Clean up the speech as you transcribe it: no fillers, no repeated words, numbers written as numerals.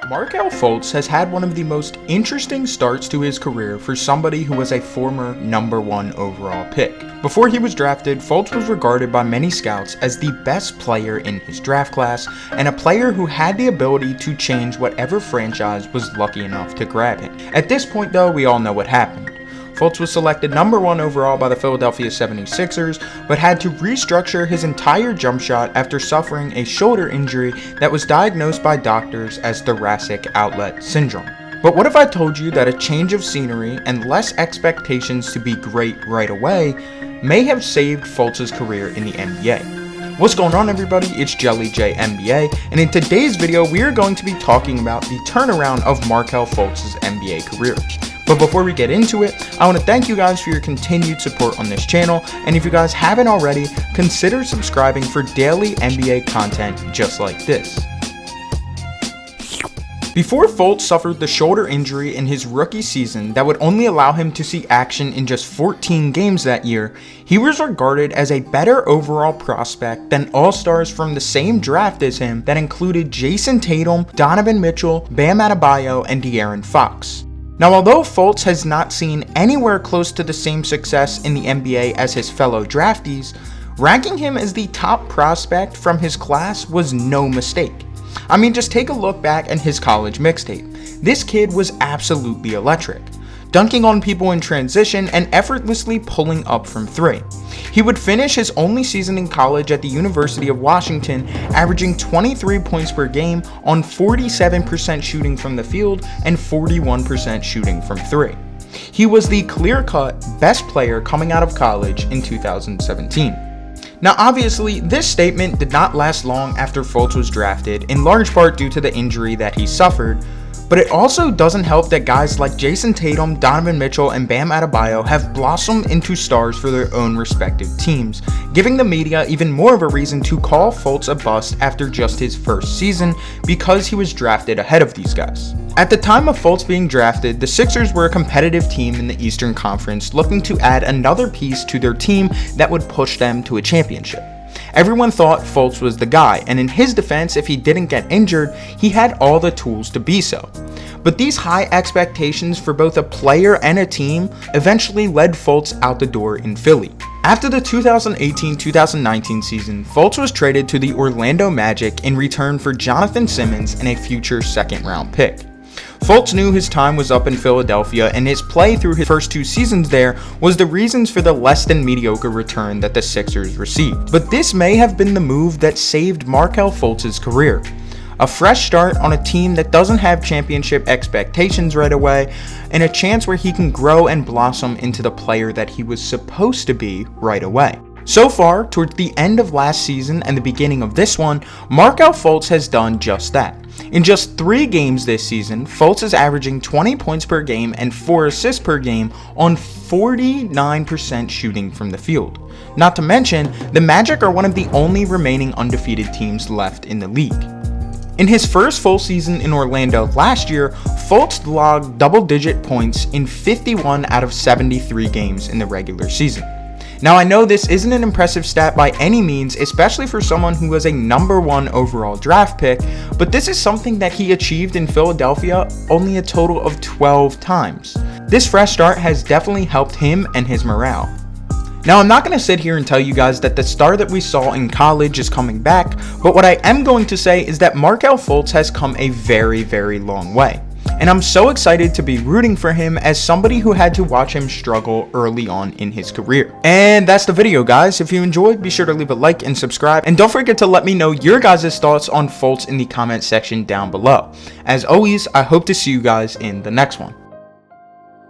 Markelle Fultz has had one of the most interesting starts to his career for somebody who was a former #1 overall pick. Before he was drafted, Fultz was regarded by many scouts as the best player in his draft class and a player who had the ability to change whatever franchise was lucky enough to grab him. At this point though, we all know what happened. Fultz was selected #1 overall by the Philadelphia 76ers, but had to restructure his entire jump shot after suffering a shoulder injury that was diagnosed by doctors as thoracic outlet syndrome. But what if I told you that a change of scenery and less expectations to be great right away may have saved Fultz's career in the NBA? What's going on, everybody? It's Jelly J NBA, and in today's video we are going to be talking about the turnaround of Markelle Fultz's NBA career. But before we get into it, I want to thank you guys for your continued support on this channel, and if you guys haven't already, consider subscribing for daily NBA content just like this. Before Fultz suffered the shoulder injury in his rookie season that would only allow him to see action in just 14 games that year, he was regarded as a better overall prospect than all-stars from the same draft as him that included Jason Tatum, Donovan Mitchell, Bam Adebayo, and De'Aaron Fox. Now, although Fultz has not seen anywhere close to the same success in the NBA as his fellow draftees, ranking him as the top prospect from his class was no mistake. I mean, just take a look back at his college mixtape. This kid was absolutely electric, dunking on people in transition and effortlessly pulling up from three. He would finish his only season in college at the University of Washington, averaging 23 points per game on 47% shooting from the field and 41% shooting from three. He was the clear-cut best player coming out of college in 2017. Now, obviously, this statement did not last long after Fultz was drafted, in large part due to the injury that he suffered, but it also doesn't help that guys like Jason Tatum, Donovan Mitchell, and Bam Adebayo have blossomed into stars for their own respective teams, giving the media even more of a reason to call Fultz a bust after just his first season because he was drafted ahead of these guys. At the time of Fultz being drafted, the Sixers were a competitive team in the Eastern Conference looking to add another piece to their team that would push them to a championship. Everyone thought Fultz was the guy, and in his defense, if he didn't get injured, he had all the tools to be so. But these high expectations for both a player and a team eventually led Fultz out the door in Philly. After the 2018-2019 season, Fultz was traded to the Orlando Magic in return for Jonathan Simmons and a future second-round pick. Fultz knew his time was up in Philadelphia, and his play through his first two seasons there was the reasons for the less than mediocre return that the Sixers received. But this may have been the move that saved Markelle Fultz's career. A fresh start on a team that doesn't have championship expectations right away, and a chance where he can grow and blossom into the player that he was supposed to be right away. So far, towards the end of last season and the beginning of this one, Markelle Fultz has done just that. In just 3 games this season, Fultz is averaging 20 points per game and 4 assists per game on 49% shooting from the field. Not to mention, the Magic are one of the only remaining undefeated teams left in the league. In his first full season in Orlando last year, Fultz logged double-digit points in 51 out of 73 games in the regular season. Now, I know this isn't an impressive stat by any means, especially for someone who was a #1 overall draft pick, but this is something that he achieved in Philadelphia only a total of 12 times. This fresh start has definitely helped him and his morale. Now, I'm not going to sit here and tell you guys that the star that we saw in college is coming back, but what I am going to say is that Markelle Fultz has come a very, very long way. And I'm so excited to be rooting for him as somebody who had to watch him struggle early on in his career. And that's the video, guys. If you enjoyed, be sure to leave a like and subscribe. And don't forget to let me know your guys' thoughts on Fultz in the comment section down below. As always, I hope to see you guys in the next one.